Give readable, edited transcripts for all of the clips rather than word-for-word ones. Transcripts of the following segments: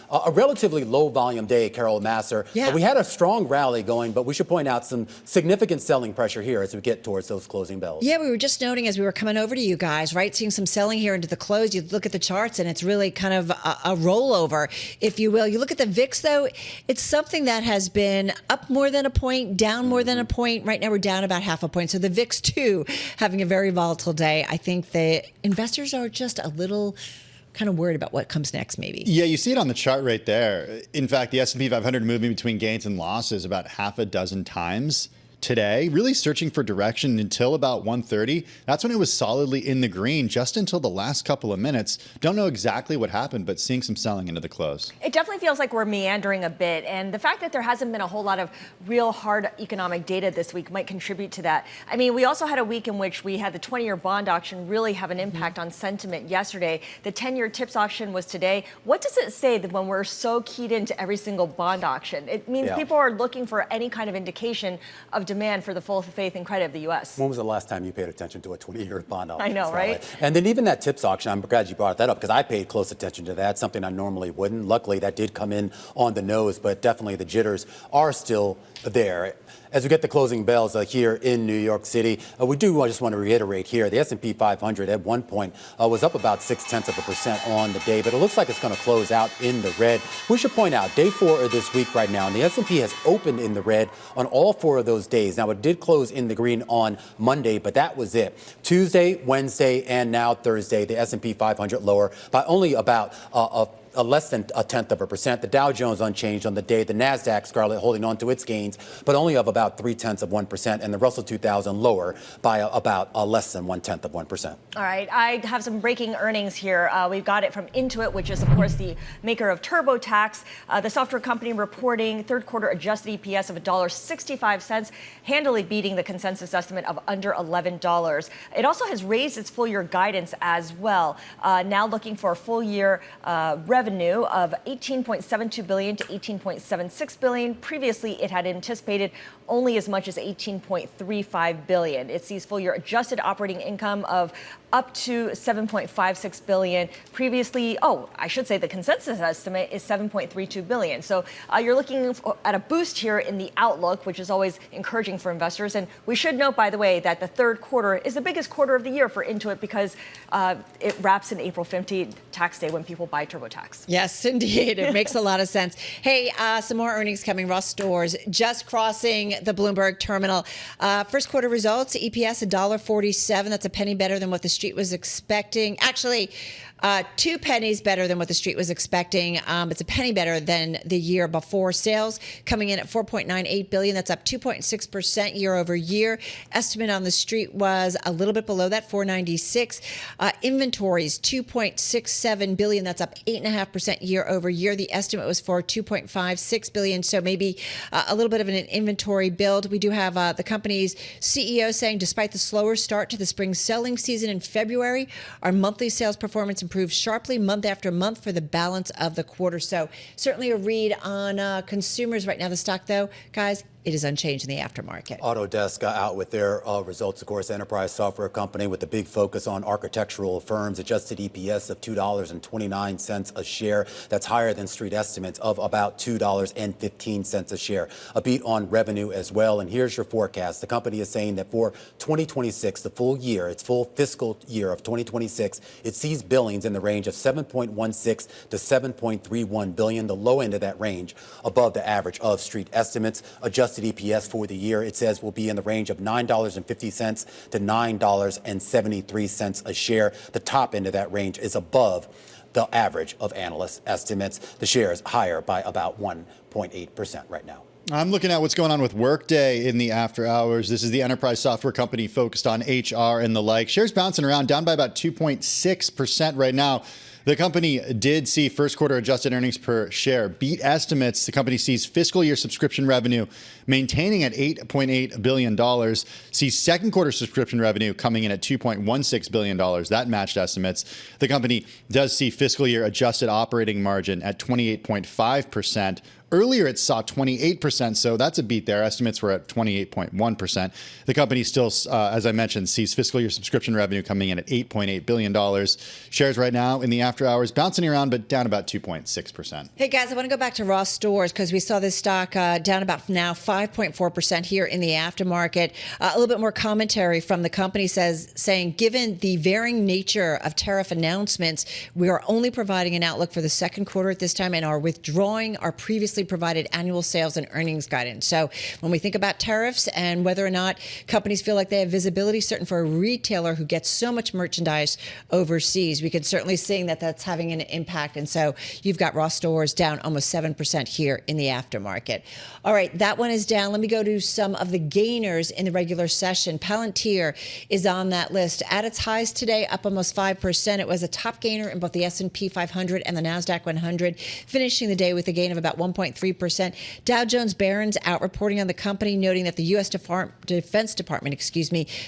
A relatively low volume day, Carol Massar. Yeah. We had a strong rally going, but we should point out some significant selling pressure here as we get towards those closing bells. Yeah, we were just noting as we were coming over to you guys, right, seeing some selling here into the close. You look at the charts and it's really kind of a rollover, if you will. You look at the VIX, though, it's something that has been up more than a point, down more than a point. Right now we're down about half a point. So the VIX, too, having a very volatile day. I think the investors are just a little kind of worried about what comes next, maybe. Yeah, you see it on the chart right there. In fact, the S&P 500 moving between gains and losses about half a dozen times today, really searching for direction until about 1:30. That's when it was solidly in the green just until the last couple of minutes. Don't know exactly what happened, but seeing some selling into the close. It definitely feels like we're meandering a bit, and the fact that there hasn't been a whole lot of real hard economic data this week might contribute to that. I mean, we also had a week in which we had the 20-year bond auction really have an impact on sentiment yesterday. The 10-year TIPS auction was today. What does it say that when we're so keyed into every single bond auction? It means people are looking for any kind of indication of demand for the full faith and credit of the U.S. When was the last time you paid attention to a 20-year bond auction? I know, right? And then even that TIPS auction, I'm glad you brought that up because I paid close attention to that, something I normally wouldn't. Luckily, that did come in on the nose, but definitely the jitters are still there. As we get the closing bells here in New York City, we do just want to reiterate here, the S&P 500 at one point was up about 0.6% on the day, but it looks like it's going to close out in the red. We should point out, day 4 of this week right now, and the S&P has opened in the red on all 4 of those days. Now, it did close in the green on Monday, but that was it. Tuesday, Wednesday, and now Thursday, the S&P 500 lower by only about less than 0.1%. The Dow Jones unchanged on the day. The NASDAQ, Scarlet, holding on to its gains, but only of about 0.3%. And the Russell 2000 lower by about less than 0.1%. All right. I have some breaking earnings here. We've got it from Intuit, which is, of course, the maker of TurboTax. The software company reporting third quarter adjusted EPS of $1.65, handily beating the consensus estimate of under $11. It also has raised its full year guidance as well. Now looking for a full year revenue of $18.72 billion to $18.76 billion. Previously, it had anticipated only as much as $18.35 billion. It sees full year adjusted operating income of up to $7.56 billion. Previously, I should say the consensus estimate is $7.32 billion. So you're looking at a boost here in the outlook, which is always encouraging for investors. And we should note, by the way, that the third quarter is the biggest quarter of the year for Intuit because it wraps in April 15th, tax day, when people buy TurboTax. Yes, indeed. It makes a lot of sense. Hey, some more earnings coming. Ross Stores just crossing the Bloomberg terminal. First quarter results, EPS $1.47. That's a penny better than what the Street was expecting. Actually, 2 pennies better than what the Street was expecting. It's a penny better than the year before. Sales coming in at $4.98 billion. That's up 2.6% year over year. Estimate on the Street was a little bit below that, $496. Inventories, $2.67 billion. That's up 8.5% year over year. The estimate was for $2.56 billion. So maybe a little bit of an inventory build. We do have the company's CEO saying, despite the slower start to the spring selling season in February, our monthly sales performance improved sharply month after month for the balance of the quarter. So certainly a read on consumers right now. The stock, though, guys, it is unchanged in the aftermarket. Autodesk out with their results, of course, enterprise software company with a big focus on architectural firms. Adjusted EPS of $2.29 a share. That's higher than Street estimates of about $2.15 a share. A beat on revenue as well. And here's your forecast. The company is saying that for 2026, the full year, its full fiscal year of 2026, it sees billings in the range of $7.16 to $7.31 billion, the low end of that range, above the average of Street estimates. Adjusted EPS for the year, it says, will be in the range of $9.50 to $9.73 a share. The top end of that range is above the average of analyst estimates. The share is higher by about 1.8% right now. I'm looking at what's going on with Workday in the after hours. This is the enterprise software company focused on HR and the like. Shares bouncing around, down by about 2.6% right now. The company did see first quarter adjusted earnings per share beat estimates. The company sees fiscal year subscription revenue maintaining at $8.8 billion, sees second quarter subscription revenue coming in at $2.16 billion. That matched estimates. The company does see fiscal year adjusted operating margin at 28.5%, Earlier, it saw 28%, so that's a beat there. Estimates were at 28.1%. The company still, as I mentioned, sees fiscal year subscription revenue coming in at $8.8 billion. Shares right now in the after hours bouncing around, but down about 2.6%. Hey, guys, I want to go back to Ross Stores because we saw this stock down about now 5.4% here in the aftermarket. A little bit more commentary from the company saying, given the varying nature of tariff announcements, we are only providing an outlook for the second quarter at this time and are withdrawing our previously provided annual sales and earnings guidance. So when we think about tariffs and whether or not companies feel like they have visibility, certain for a retailer who gets so much merchandise overseas, we can certainly see that that's having an impact. And so you've got Ross Stores down almost 7% here in the aftermarket. All right, that one is down. Let me go to some of the gainers in the regular session. Palantir is on that list. At its highs today, up almost 5%. It was a top gainer in both the S&P 500 and the NASDAQ 100, finishing the day with a gain of about 1.3%. Dow Jones Barron's out reporting on the company, noting that the U.S. Defense Department,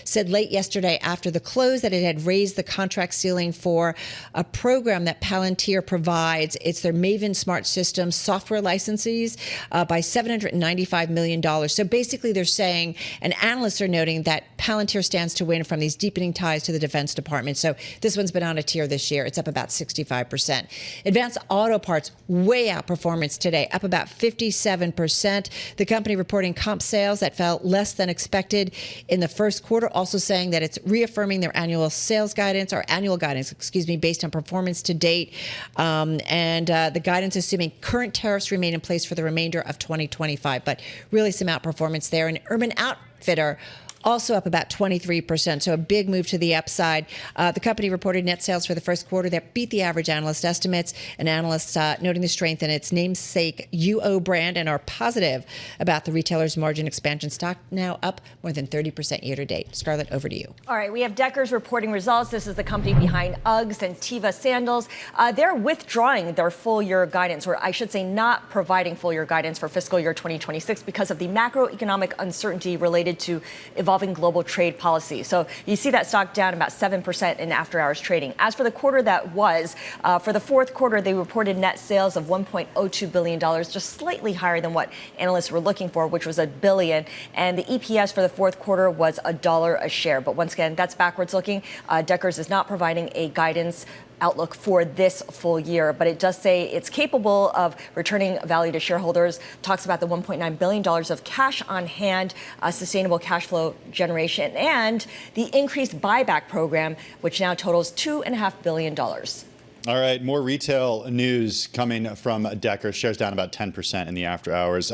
said late yesterday after the close that it had raised the contract ceiling for a program that Palantir provides. It's their Maven Smart Systems software licenses by $795 million. So basically they're saying, and analysts are noting, that Palantir stands to win from these deepening ties to the Defense Department. So this one's been on a tear this year. It's up about 65%. Advanced Auto Parts, way outperformance today, up about 57%. The company reporting comp sales that fell less than expected in the first quarter, also saying that it's reaffirming their annual sales guidance, or annual guidance, based on performance to date. The guidance assuming current tariffs remain in place for the remainder of 2025, but really some outperformance there. And Urban Outfitter, also up about 23%, so a big move to the upside. The company reported net sales for the first quarter that beat the average analyst estimates, and analysts noting the strength in its namesake UO brand and are positive about the retailer's margin expansion. Stock now up more than 30% year to date. Scarlett, over to you. All right, we have Deckers reporting results. This is the company behind Uggs and Teva sandals. They're withdrawing their full year guidance, or I should say not providing full year guidance for fiscal year 2026 because of the macroeconomic uncertainty related to evolving global trade policy. So you see that stock down about 7% in after hours trading. As for the quarter that was, for the fourth quarter, they reported net sales of $1.02 billion, just slightly higher than what analysts were looking for, which was $1 billion. And the EPS for the fourth quarter was $1 a share. But once again, that's backwards looking. Deckers is not providing a guidance outlook for this full year, but it does say it's capable of returning value to shareholders. Talks about the $1.9 billion of cash on hand, sustainable cash flow generation, and the increased buyback program, which now totals $2.5 billion. All right, more retail news coming from Deckers. Shares down about 10% in the after hours.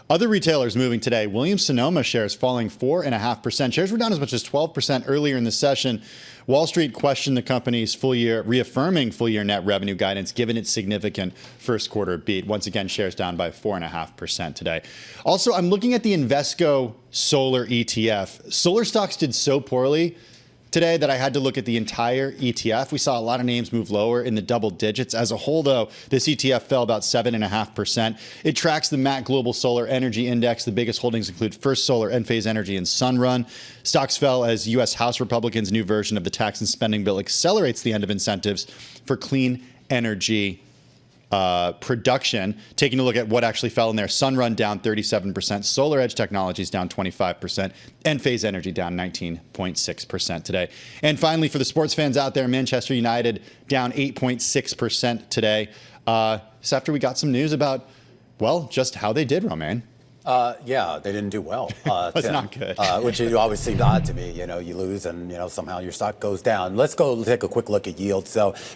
Other retailers moving today. Williams-Sonoma shares falling 4.5%. Shares were down as much as 12% earlier in the session. Wall Street questioned the company's reaffirming full year net revenue guidance given its significant first quarter beat. Once again, shares down by 4.5% today. Also, I'm looking at the Invesco Solar ETF. Solar stocks did so poorly today that I had to look at the entire ETF. We saw a lot of names move lower in the double digits. As a whole, though, this ETF fell about 7.5%. It tracks the MAC Global Solar Energy Index. The biggest holdings include First Solar, Enphase Energy, and Sunrun. Stocks fell as U.S. House Republicans' new version of the tax and spending bill accelerates the end of incentives for clean energy production. Taking a look at what actually fell in there: Sunrun down 37%, Solar Edge Technologies down 25%, Enphase Energy down 19.6% today. And finally, for the sports fans out there, Manchester United down 8.6% today. It's after we got some news about, well, just how they did, Romaine. Yeah, they didn't do well. That's not good. Which always seemed odd to me. You lose and, somehow your stock goes down. Let's go take a quick look at yield.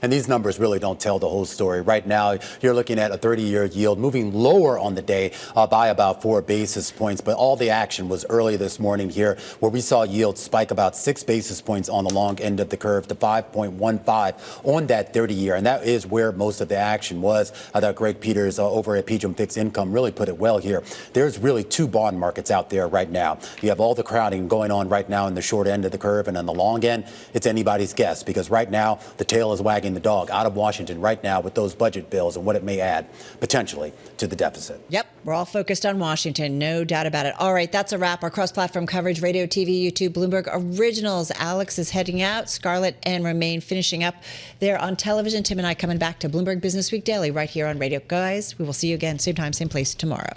And these numbers really don't tell the whole story. Right now, you're looking at a 30-year yield moving lower on the day by about 4 basis points. But all the action was early this morning here, where we saw yields spike about 6 basis points on the long end of the curve to 5.15 on that 30-year. And that is where most of the action was. I thought Greg Peters over at PGIM Fixed Income really put it well here. There's really two bond markets out there right now. You have all the crowding going on right now in the short end of the curve, and on the long end, it's anybody's guess, because right now the tail is wagging the dog out of Washington right now with those budget bills and what it may add potentially to the deficit. Yep, we're all focused on Washington, no doubt about it. All right, that's a wrap. Our cross-platform coverage, radio, TV, YouTube, Bloomberg Originals. Alex is heading out. Scarlet and Romaine finishing up there on television. Tim and I coming back to Bloomberg Business Week Daily right here on radio. Guys, we will see you again, same time, same place tomorrow.